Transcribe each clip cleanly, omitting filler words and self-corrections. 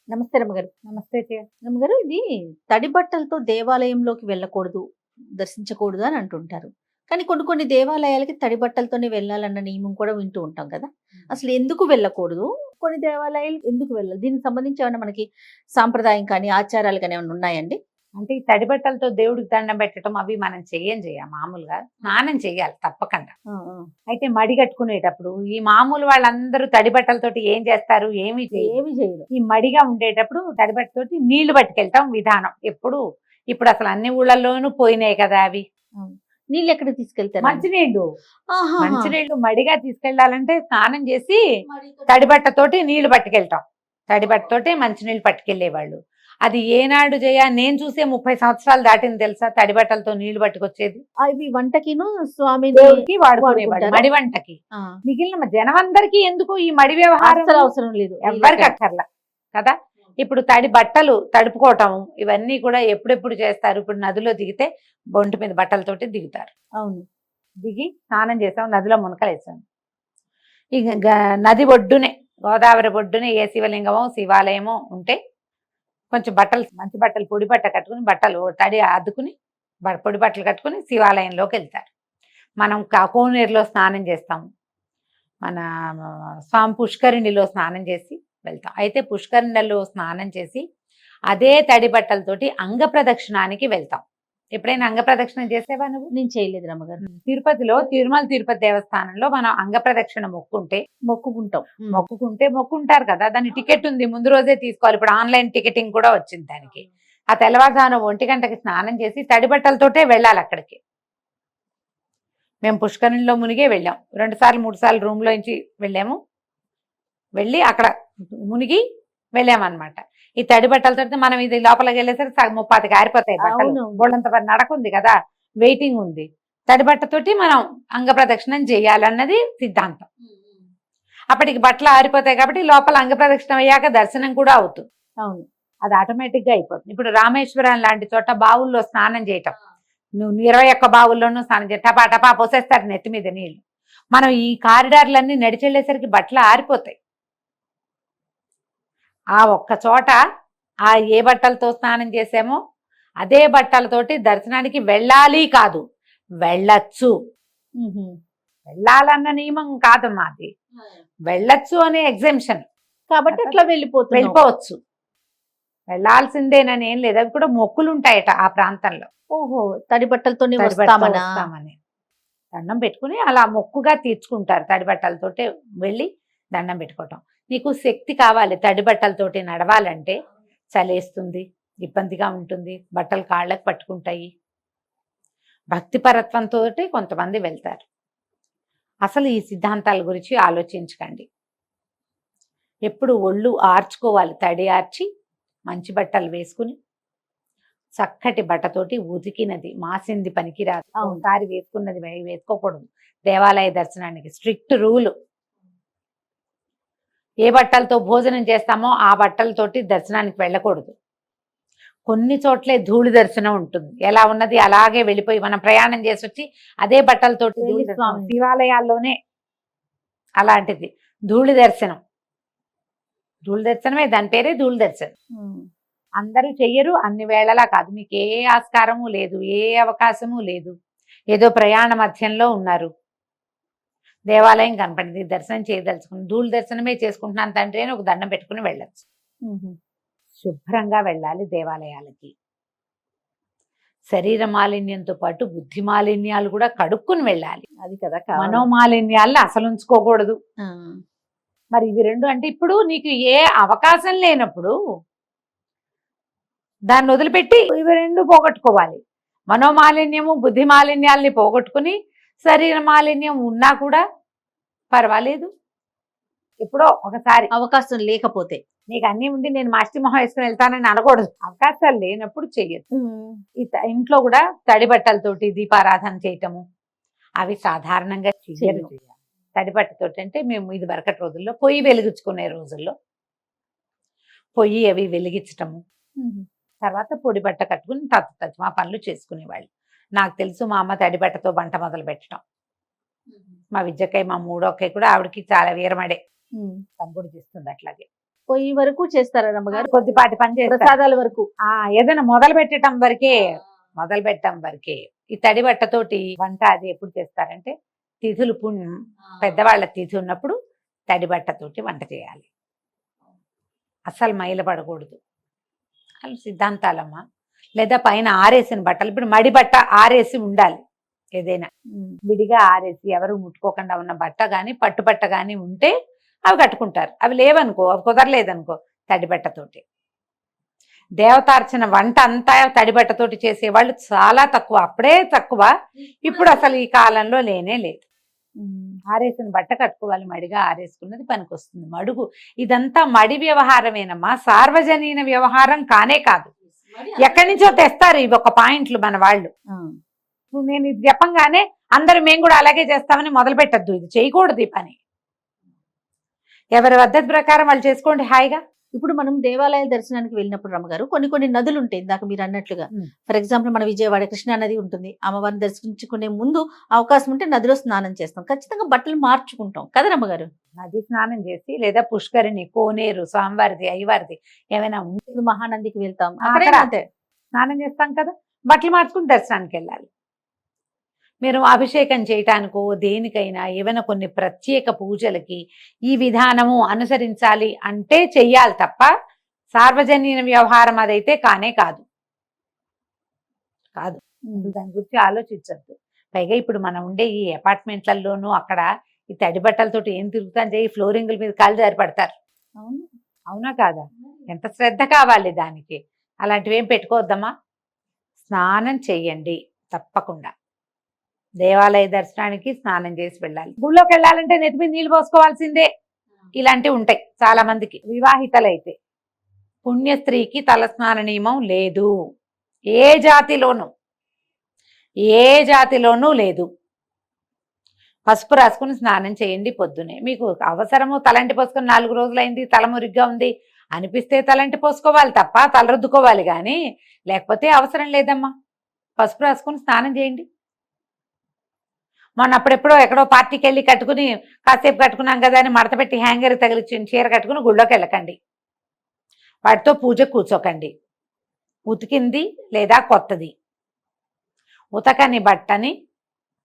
నమస్తే రమ్మగారు. నమస్తే చే రమ్మగారు, ఇది తడి బట్టలతో దేవాలయంలోకి వెళ్ళకూడదు, దర్శించకూడదు అని అంటుంటారు. కానీ కొన్ని కొన్ని దేవాలయాలకి తడి బట్టలతోనే వెళ్ళాలన్న నియమం కూడా వింటూ ఉంటాం కదా! అసలు ఎందుకు వెళ్ళకూడదు? కొన్ని దేవాలయాలు ఎందుకు వెళ్ళాలి? దీనికి సంబంధించి ఏమన్నా మనకి సాంప్రదాయం కానీ, ఆచారాలు కానీ ఏమన్నా ఉన్నాయండి? అంటే ఈ తడి బట్టలతో దేవుడికి దండం పెట్టడం అవి మనం చెయ్యం మామూలుగా స్నానం చెయ్యాలి తప్పకుండా. ఆ! ఆ! అయితే మడి కట్టుకునేటప్పుడు ఈ మామూలు వాళ్ళందరూ తడి బట్టలతోటి ఏం చేస్తారు, ఏమీ చేయరు. ఏమి చేయరు. ఈ మడిగా ఉండేటప్పుడు తడి బట్టతోటి నీళ్లు పట్టుకెళ్తాం విధానం. ఇప్పుడు అసలు అన్ని ఊళ్ళల్లోనూ పోయినాయి కదా అవి. నీళ్ళు ఎక్కడికి తీసుకెళ్తారు? మంచినీళ్లు ఆహాహా. మంచినీళ్లు మడిగా తీసుకెళ్లాలంటే స్నానం చేసి తడి బట్టతోటి నీళ్లు పట్టుకెళ్తాం. తడి బట్టతోటి మంచినీళ్ళు పట్టుకెళ్లేవాళ్ళు. అది ఏనాడు నేను చూసే 30 సంవత్సరాలు దాటింది తెలుసా తడి బట్టలతో నీళ్లు పట్టుకొచ్చేది. అవి వంటకిను స్వామి దేవుడికి వాడుకునేవాడు వాడుకుంటారా? మడి వంటకి. మిగిలిన జనమందరికీ ఎందుకు ఈ మడి వ్యవహారం? అవసరం లేదు ఎవరికి అక్కర్లా కదా. ఇప్పుడు తడి బట్టలు తడుపుకోవటం ఇవన్నీ కూడా ఎప్పుడెప్పుడు చేస్తారు? ఇప్పుడు నదిలో దిగితే బొంటి మీద బట్టలతోటి దిగుతారు. అవును. దిగి స్నానం చేసాం, నదిలో మునకలేసాం. ఇక నది ఒడ్డునే, గోదావరి ఒడ్డునే ఏ శివలింగమో శివాలయమో ఉంటే కొంచెం బట్టలు, మంచి బట్టలు, పొడి బట్ట కట్టుకుని, బట్టలు తడి అద్దుకుని పొడి బట్టలు కట్టుకుని శివాలయంలోకి వెళ్తారు. మనం కోనేరులో స్నానం చేస్తాము, మన స్వామి పుష్కరిణిలో స్నానం చేసి వెళ్తాం. అయితే పుష్కరిణిలో స్నానం చేసి అదే తడి బట్టలతోటి అంగ ప్రదక్షిణానికి వెళ్తాం. ఎప్పుడైనా అంగ ప్రదక్షిణ చేసేవా నువ్వు? నేను చేయలేదు రమ్మగారు. తిరుపతిలో తిరుపతి దేవస్థానంలో మనం అంగ ప్రదక్షిణ మొక్కుంటారు కదా, దాని టికెట్ ఉంది, ముందు రోజే తీసుకోవాలి. ఇప్పుడు ఆన్లైన్ టికెటింగ్ కూడా వచ్చింది దానికి. ఆ తెల్లవారుజామున 1 గంటకి స్నానం చేసి తడి బట్టలతోటే వెళ్ళాలి అక్కడికి. మేము పుష్కరిణిలో మునిగే వెళ్ళాం, 2 సార్లు 3 సార్లు రూమ్ లోంచి వెళ్ళాము. వెళ్ళి అక్కడ మునిగి వెళ్ళామన్నమాట. ఈ తడి బట్టలతో మనం ఇది లోపలికి వెళ్ళేసరికి 30 ఆరిపోతాయి బట్టలు. బోళ్ళంత నడకుంది కదా, వెయిటింగ్ ఉంది. తడి బట్టతోటి మనం అంగ ప్రదక్షిణం చేయాలన్నది సిద్ధాంతం. అప్పటికి బట్టలు ఆరిపోతాయి కాబట్టి లోపల అంగ ప్రదక్షిణం అయ్యాక దర్శనం కూడా అవుతుంది. అవును, అది ఆటోమేటిక్ గా అయిపోతుంది. ఇప్పుడు రామేశ్వరం లాంటి చోట బావుల్లో స్నానం చేయటం, నువ్వు 21 బావుల్లోనూ స్నానం చేయ టపా టపా పోసేస్తారు నెత్తి మీద నీళ్లు. మనం ఈ కారిడార్లన్నీ నడిచెళ్ళేసరికి బట్టలు ఆరిపోతాయి. ఆ ఒక్క చోట ఆ ఏ బట్టలతో స్నానం చేసామో అదే బట్టలతోటి దర్శనానికి వెళ్ళాలి కాదు, వెళ్ళచ్చు. వెళ్ళాలన్న నియమం కాదు మాది, వెళ్ళచ్చు అనే ఎగ్జామ్షన్ కాబట్టి అట్లా వెళ్ళిపోవచ్చు. వెళ్ళాల్సిందేనని ఏం లేదు, అవి కూడా మొక్కులు ఉంటాయట ఆ ప్రాంతంలో. ఓహో, తడి బట్టలతోనే వస్తామని దండం పెట్టుకుని అలా మొక్కుగా తీర్చుకుంటారు. తడి బట్టలతోటే వెళ్ళి దండం పెట్టుకోవటం. నీకు శక్తి కావాలి, తడి బట్టలతోటి నడవాలంటే చలేస్తుంది, ఇబ్బందిగా ఉంటుంది, బట్టలు కాళ్ళకు పట్టుకుంటాయి. భక్తిపరత్వంతో కొంతమంది వెళ్తారు. అసలు ఈ సిద్ధాంతాల గురించి ఆలోచించకండి. ఎప్పుడు ఒళ్ళు ఆర్చుకోవాలి, తడి ఆర్చి మంచి బట్టలు వేసుకుని, చక్కటి బట్టతోటి ఉతికినది మాసింది పనికిరాదు. ఒకసారి వేసుకున్నది వేసుకోకూడదు. దేవాలయ దర్శనానికి స్ట్రిక్ట్ రూలు. ఏ బట్టలతో భోజనం చేస్తామో ఆ బట్టలతోటి దర్శనానికి వెళ్ళకూడదు. కొన్ని చోట్లే ధూళి దర్శనం ఉంటుంది, ఎలా ఉన్నది అలాగే వెళ్ళిపోయి మనం ప్రయాణం చేసి వచ్చి అదే బట్టలతోటి శివాలయాల్లోనే అలాంటిది ధూళి దర్శనం. ధూళి దర్శనమే, దాని పేరే ధూళి దర్శనం. అందరూ చెయ్యరు, అన్ని వేళలా కాదు. మీకు ఏ ఆస్కారము లేదు, ఏ అవకాశము లేదు. ఏదో ప్రయాణ మధ్యంలో ఉన్నారు, దేవాలయం కనపడింది, దర్శనం చేయదలుచుకుని ధూళి దర్శనమే చేసుకుంటున్నాను తండ్రి అని ఒక దండం పెట్టుకుని వెళ్ళచ్చు. శుభ్రంగా వెళ్ళాలి దేవాలయాలకి. శరీర మాలిన్యంతో పాటు బుద్ధి మాలిన్యాలు కూడా కడుక్కుని వెళ్ళాలి. అది కదా, మనోమాలిన్యాలను అసలు ఉంచుకోకూడదు. మరి ఇవి రెండు అంటే ఇప్పుడు నీకు ఏ అవకాశం లేనప్పుడు దాన్ని వదిలిపెట్టి ఇవి రెండు పోగొట్టుకోవాలి. మనోమాలిన్యము బుద్ధి మాలిన్యాలని పోగొట్టుకుని శరీర మాలిన్యం ఉన్నా కూడా పర్వాలేదు. ఎప్పుడో ఒకసారి అవకాశం లేకపోతే, నీకు అన్నీ ఉండి నేను మాస్టి మొహం వేసుకుని వెళ్తానని అనకూడదు. అవకాశాలు లేనప్పుడు చెయ్యదు. ఇంట్లో కూడా తడి బట్టలతోటి దీపారాధన చేయటము అవి సాధారణంగా చెయ్యరు. తడి బట్టతోటి అంటే మేము ఇది వరకటి రోజుల్లో పొయ్యి వెలిగించుకునే రోజుల్లో పొయ్యి అవి వెలిగించటము, తర్వాత పొడి బట్ట కట్టుకుని మా పనులు చేసుకునేవాళ్ళు. నాకు తెలుసు మా అమ్మ తడి బట్టతో వంట మొదలు పెట్టడం. మా విద్యకై, మా మూడోకై కూడా ఆవిడకి చాలా వీరమడే, తను కూడా చేస్తుంది అట్లాగే. పొయ్యి వరకు చేస్తారా రమ్మగారు? కొద్దిపాటి పని చేస్తారు. ప్రసాదాల వరకు. ఏదైనా మొదలు పెట్టడం వరకే ఈ తడి బట్టతోటి వంట అది ఎప్పుడు చేస్తారంటే తిథులు పెద్దవాళ్ళ తిథి ఉన్నప్పుడు తడి బట్టతోటి వంట చేయాలి. అస్సలు మైల పడకూడదు అసలు సిద్ధాంతాలమ్మా. లేదా పైన ఆరేసిన బట్టలు, ఇప్పుడు మడి బట్ట ఆరేసి ఉండాలి. ఏదైనా విడిగా ఆరేసి ఎవరు ముట్టుకోకుండా ఉన్న బట్ట గాని పట్టు బట్ట గాని ఉంటే అవి కట్టుకుంటారు. అవి లేవనుకో, అవి కుదరలేదనుకో, తడి బట్టతోటి. దేవతార్చన వంట అంతా తడి బట్టతోటి చేసేవాళ్ళు చాలా తక్కువ, అప్పుడే తక్కువ. ఇప్పుడు అసలు ఈ కాలంలో లేనే లేదు. ఆరేసిన బట్ట కట్టుకోవాలి, మడిగా ఆరేసుకున్నది పనికొస్తుంది. మడుగు ఇదంతా మడి వ్యవహారమేనమ్మా, సార్వజనీన వ్యవహారం కానే కాదు. ఎక్కడి నుంచో తెస్తారు ఇవి ఒక పాయింట్లు మన వాళ్ళు. నేను ఇది చెప్పంగానే అందరూ మేము కూడా అలాగే చేస్తామని మొదలు పెట్టద్దు. ఇది చేయకూడదు ఈ పని. ఎవరి పద్ధతి ప్రకారం వాళ్ళు చేసుకోండి హాయిగా. ఇప్పుడు మనం దేవాలయ దర్శనానికి వెళ్ళినప్పుడు రమ్మగారు కొన్ని నదులు ఉంటాయి ఇందాక మీరు అన్నట్లుగా. ఫర్ ఎగ్జాంపుల్ మన విజయవాడ కృష్ణా నది ఉంటుంది. అమ్మవారిని దర్శించుకునే ముందు అవకాశం ఉంటే నదిలో స్నానం చేస్తాం, ఖచ్చితంగా బట్టలు మార్చుకుంటాం కదా రమ్మగారు? నది స్నానం చేసి లేదా పుష్కరిణి, కోనేరు, స్వామివారిది, అయ్యవారిది ఏమైనా ఇప్పుడు మహానందికి వెళ్తాం, అక్కడ అంతే స్నానం చేస్తాం కదా, బట్టలు మార్చుకుని దర్శనానికి వెళ్ళాలి. మీరు అభిషేకం చేయటానికో దేనికైనా ఏమైనా కొన్ని ప్రత్యేక పూజలకి ఈ విధానము అనుసరించాలి అంటే చెయ్యాలి తప్ప సార్వజనీన వ్యవహారం అదైతే కానే కాదు. దాని గురించి ఆలోచించద్దు. పైగా ఇప్పుడు మనం ఉండే ఈ అపార్ట్మెంట్లలోనూ అక్కడ ఈ తడి బట్టలతోటి ఏం తిరుగుతాను చేయి, ఫ్లోరింగుల మీద కాళ్ళు జారి పడతారు. అవునా కాదా? ఎంత శ్రద్ధ కావాలి దానికి. అలాంటివి ఏం పెట్టుకోవద్దమ్మా. స్నానం చెయ్యండి తప్పకుండా. దేవాలయ దర్శనానికి స్నానం చేసి వెళ్ళాలి. గుళ్ళోకి వెళ్ళాలంటే నెత్తి మీద నీళ్ళు పోసుకోవాల్సిందే. ఇలాంటివి ఉంటాయి చాలా మందికి. వివాహితలైతే పుణ్యస్త్రీకి తలస్నాన నియమం లేదు. ఏ జాతిలోనూ లేదు. పసుపు రాసుకుని స్నానం చేయండి పొద్దునే. మీకు అవసరము తలంటి పోసుకొని 4 రోజులైంది తల మురిగ్గా ఉంది అనిపిస్తే తలంటి పోసుకోవాలి తప్ప తల రుద్దుకోవాలి కానీ, లేకపోతే అవసరం లేదమ్మా. పసుపు రాసుకుని స్నానం చేయండి. మొన్న అప్పుడెప్పుడో ఎక్కడో పార్టీకి వెళ్ళి కట్టుకుని కాసేపు కట్టుకున్నాం కదా అని మడత పెట్టి హ్యాంగర్ తగిలిచ్చిన చీర కట్టుకుని గుళ్ళోకి వెళ్ళకండి. వాటితో పూజ కూర్చోకండి. ఉతికింది లేదా కొత్తది ఉతకని బట్టని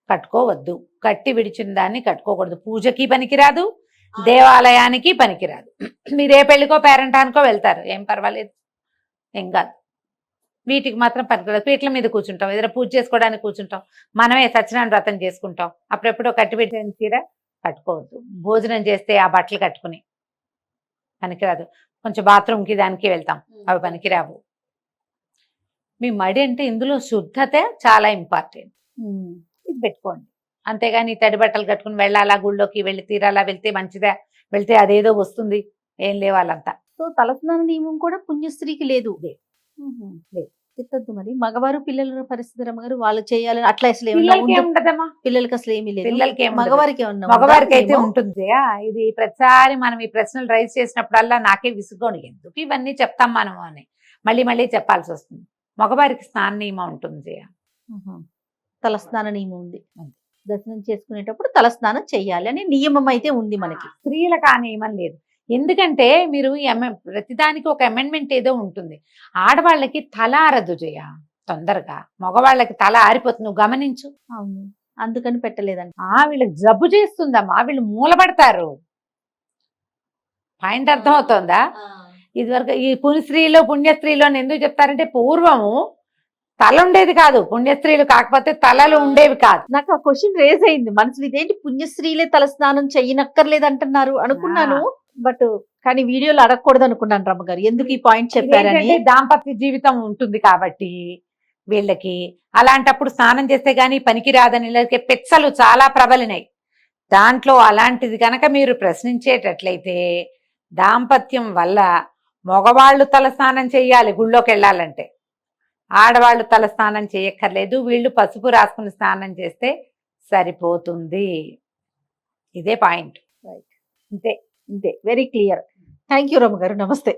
కట్టుకోవద్దు. కట్టి విడిచిన దాన్ని కట్టుకోకూడదు. పూజకి పనికిరాదు, దేవాలయానికి పనికిరాదు. మీరు ఏ పెళ్లికో పేరంటానికో వెళ్తారు, ఏం పర్వాలేదు, ఏం కాదు. వీటికి మాత్రం పనికిరాదు. పీటల మీద కూర్చుంటాం, ఏదైనా పూజ చేసుకోవడానికి కూర్చుంటాం, మనమే సత్యనారాయణ వ్రతం చేసుకుంటాం, అప్పుడెప్పుడో కట్టి పెట్టిన చీర కట్టుకోవద్దు. భోజనం చేస్తే ఆ బట్టలు కట్టుకుని పనికిరాదు. కొంచెం బాత్రూమ్కి దానికి వెళ్తాం, అవి పనికిరావు. మీ మడి అంటే ఇందులో శుద్ధత చాలా ఇంపార్టెంట్. ఇది పెట్టుకోండి. అంతేగాని తడి బట్టలు కట్టుకుని వెళ్ళాలా, గుళ్ళోకి వెళ్ళి తీరాలా, వెళ్తే మంచిదా, వెళ్తే అదేదో వస్తుంది, ఏం లేవాలంతా. సో తలస్నాన నియమం కూడా పుణ్యస్త్రీకి లేదు. తిట్టద్దు మరి. మగవారు పిల్లల పరిస్థితి రమ్మగారు, వాళ్ళు చేయాలని అట్లా అసలు ఉండదమ్మా. పిల్లలకి అసలు ఏమీ లేదు. పిల్లలకి మగవారికి మగవారికి అయితే ఉంటుంది. ఇది ప్రతిసారి మనం ఈ ప్రశ్నలు రైజ్ చేసినప్పుడల్లా నాకే విసుగోని, ఎందుకు ఇవన్నీ చెప్తాం మనము అని మళ్ళీ చెప్పాల్సి వస్తుంది. మగవారికి స్నాన నియమం ఉంటుంది. తలస్నాన నియమం ఉంది. దర్శనం చేసుకునేటప్పుడు తలస్నానం చెయ్యాలి అనే నియమం అయితే ఉంది మనకి. స్త్రీలకు ఆ నియమం లేదు. ఎందుకంటే మీరు ప్రతిదానికి ఒక అమెండ్మెంట్ ఏదో ఉంటుంది. ఆడవాళ్ళకి తల ఆరదు జయ తొందరగా, మగవాళ్ళకి తల ఆరిపోతుంది. నువ్వు గమనించు. అవును, అందుకని పెట్టలేదండి. వీళ్ళకి జబ్బు చేస్తుందమ్మా, వీళ్ళు మూలపడతారు. పాయింట్ అర్థమవుతోందా? ఇదివరకు ఈ పుణ్యస్త్రీలో ఎందుకు చెప్తారంటే, పూర్వము తల ఉండేది కాదు, పుణ్యస్త్రీలు కాకపోతే తలలు ఉండేవి కాదు. నాకు ఆ క్వశ్చన్ రేజ్ అయింది మనసులో, ఇదేంటి పుణ్యస్త్రీలే తలస్నానం చెయ్యనక్కర్లేదు అంటున్నారు అనుకున్నాను. బట్ కానీ వీడియోలో అడగకూడదు అనుకున్నాను రమ్మగారు, ఎందుకు ఈ పాయింట్ చెప్పారని. దాంపత్య జీవితం ఉంటుంది కాబట్టి వీళ్ళకి అలాంటప్పుడు స్నానం చేస్తే గానీ పనికి రాదని పెచ్చలు చాలా ప్రబలినాయి. దాంట్లో అలాంటిది కనుక మీరు ప్రశ్నించేటట్లయితే, దాంపత్యం వల్ల మగవాళ్ళు తల స్నానం చేయాలి గుళ్ళోకి వెళ్ళాలంటే, ఆడవాళ్ళు తల స్నానం చేయక్కర్లేదు. వీళ్ళు పసుపు రాసుకుని స్నానం చేస్తే సరిపోతుంది. ఇదే పాయింట్. అంతే, వెరీ క్లియర్. థ్యాంక్ యూ రమ్మ గారు, నమస్తే.